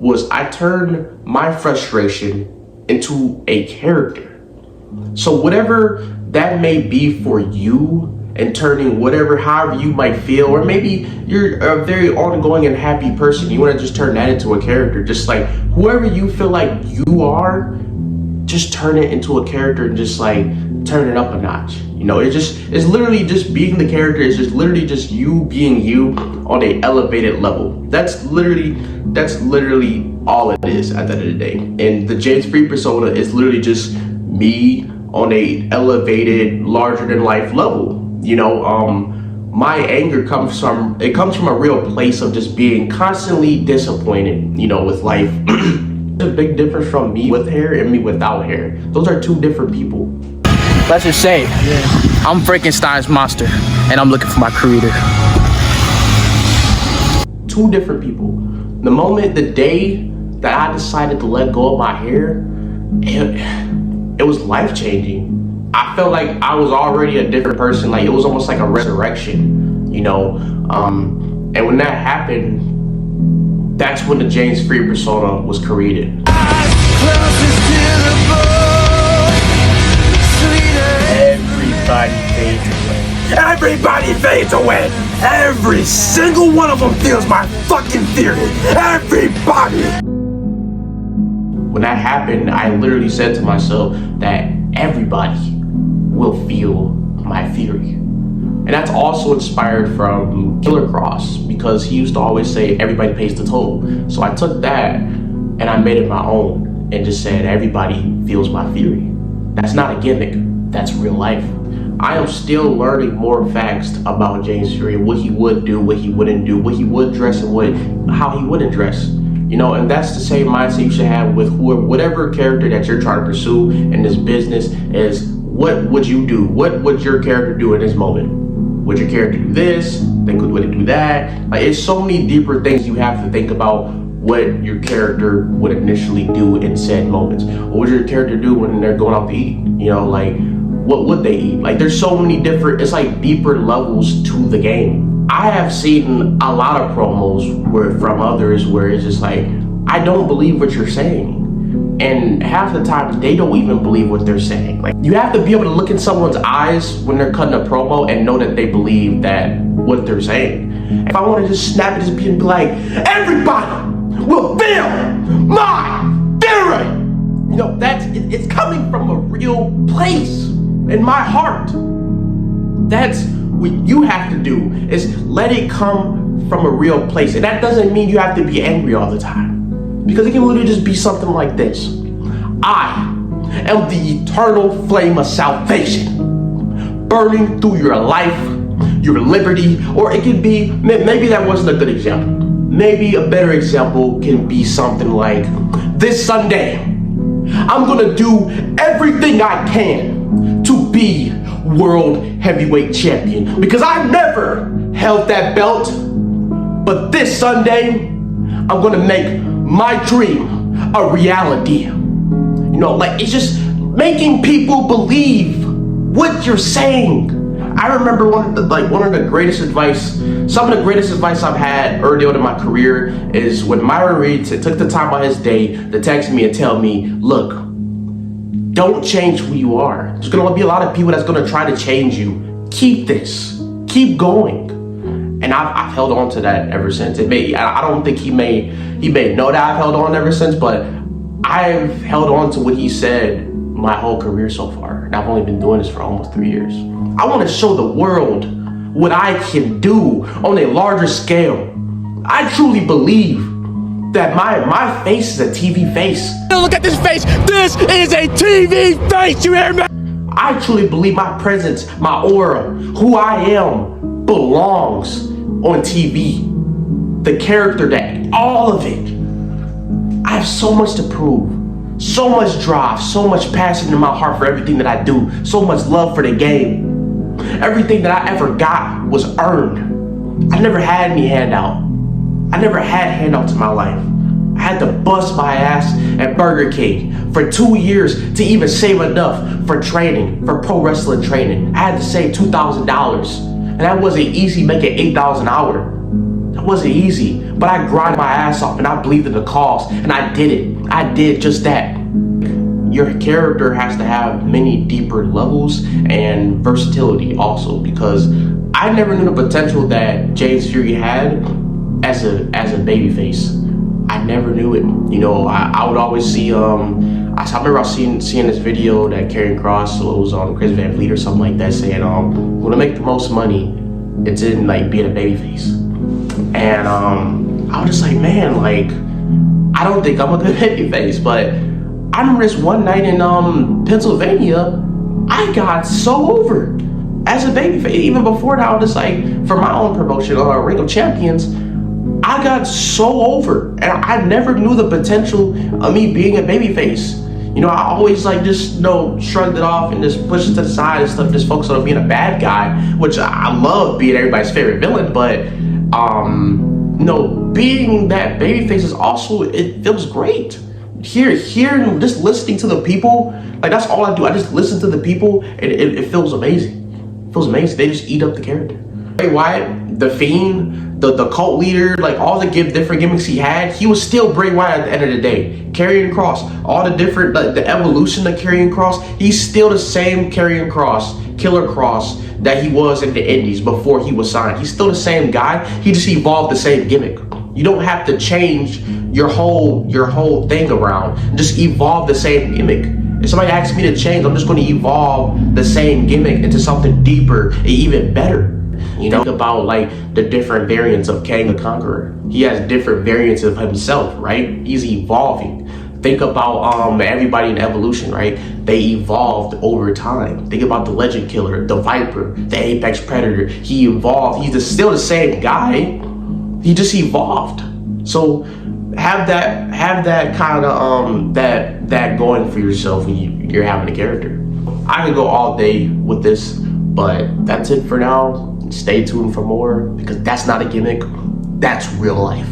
was I turned my frustration into a character. So whatever that may be for you, and turning however you might feel, or maybe you're a very ongoing and happy person, you want to just turn that into a character. Just like whoever you feel like you are, just turn it into a character and just like turn it up a notch. You know, it's literally just being the character. It's just literally just you being you on a elevated level. That's literally all it is at the end of the day. And the Jamesfuryy persona is literally just me on a elevated, larger than life level. You know, my anger comes from a real place of just being constantly disappointed, you know, with life. There's a big difference from me with hair and me without hair. Those are two different people. Let's just say, I'm Frankenstein's monster, and I'm looking for my creator. Two different people. The day that I decided to let go of my hair, it was life-changing. I felt like I was already a different person. Like it was almost like a resurrection, you know. And when that happened, that's when the Jamesfuryy persona was created. Everybody fades away. Everybody fades away. Every single one of them feels my fucking theory. Everybody. When that happened, I literally said to myself that everybody will feel my theory. And that's also inspired from Killer Cross, because he used to always say everybody pays the toll. So I took that and I made it my own and just said everybody feels my theory. That's not a gimmick, that's real life. I am still learning more facts about Jamesfuryy, what he would do, what he wouldn't do, what he would dress and how he wouldn't dress. You know, and that's the same mindset you should have with whatever character that you're trying to pursue in this business. Is what would you do? What would your character do in this moment? Would your character do this? Would it do that? Like, it's so many deeper things you have to think about what your character would initially do in said moments. What would your character do when they're going out to eat? You know, like, what would they eat? Like, there's so many different, it's like deeper levels to the game. I have seen a lot of promos from others where it's just like, I don't believe what you're saying. And half the time, they don't even believe what they're saying. Like, you have to be able to look in someone's eyes when they're cutting a promo and know that they believe that what they're saying. If I want to just snap it and be like, everybody will feel my theory. You know, it's coming from a real place in my heart. That's what you have to do, is let it come from a real place. And that doesn't mean you have to be angry all the time, because it can literally just be something like this. I am the eternal flame of salvation, burning through your life, your liberty. Or it could be, maybe that wasn't a good example. Maybe a better example can be something like, this Sunday, I'm gonna do everything I can to be world heavyweight champion, because I've never held that belt. But this Sunday, I'm gonna make my dream a reality. You know, like, it's just making people believe what you're saying. I remember some of the greatest advice I've had early on in my career is when Myron Reed took the time out of his day to text me and tell me, look, don't change who you are. There's gonna be a lot of people that's gonna try to change you. Keep keep going. And I've held on to that ever since. I don't think he may know that I've held on ever since, but I've held on to what he said my whole career so far. And I've only been doing this for almost 3 years. I want to show the world what I can do on a larger scale. I truly believe that my face is a TV face. Look at this face. This is a TV face. You hear me? I truly believe my presence, my aura, who I am belongs on TV. The character, that all of it. I have so much to prove, so much drive, so much passion in my heart for everything that I do, so much love for the game. Everything that I ever got was earned. I never had any handout. I never had handouts in my life. I had to bust my ass at Burger King for 2 years to even save enough for training, for pro wrestling training. I had to save $2,000, and that wasn't easy, making $8 an hour. That wasn't easy, but I grinded my ass off and I believed in the cause and I did it. I did just that. Your character has to have many deeper levels and versatility also, because I never knew the potential that Jamesfuryy had as a babyface. I never knew it. You know, I would always see I remember I was seeing this video that Karrion Kross, so it was on Chris Van Vliet or something like that, saying when I make the most money, it's in like being a babyface. And I was just like, man, like I don't think I'm a good babyface, but I remember this one night in Pennsylvania, I got so over as a babyface. Even before that, I was just like, for my own promotion, Ring of Champions, I got so over, and I never knew the potential of me being a babyface. You know, I always like just, you know, shrugged it off and just pushed it to the side and stuff, just focused on being a bad guy, which I love being everybody's favorite villain, but you know, being that babyface is also, it feels great. Hearing, just listening to the people, like that's all I do. I just listen to the people, and it feels amazing. It feels amazing. They just eat up the character. Bray Wyatt, the Fiend, the cult leader, like all the different gimmicks he had, he was still Bray Wyatt at the end of the day. Karrion Kross, all the different, like the evolution of Karrion Kross, he's still the same Karrion Kross, Killer Kross, that he was in the Indies before he was signed. He's still the same guy. He just evolved the same gimmick. You don't have to change your whole thing around. Just evolve the same gimmick. If somebody asks me to change, I'm just going to evolve the same gimmick into something deeper and even better. You know, think about like the different variants of Kang the Conqueror. He has different variants of himself, right? He's evolving. Think about everybody in Evolution, right? They evolved over time. Think about the Legend Killer, the Viper, the Apex Predator. He evolved. He's still the same guy. He just evolved. So have that kind of that going for yourself when you're having a character. I could go all day with this, but that's it for now. Stay tuned for more, because that's not a gimmick. That's real life.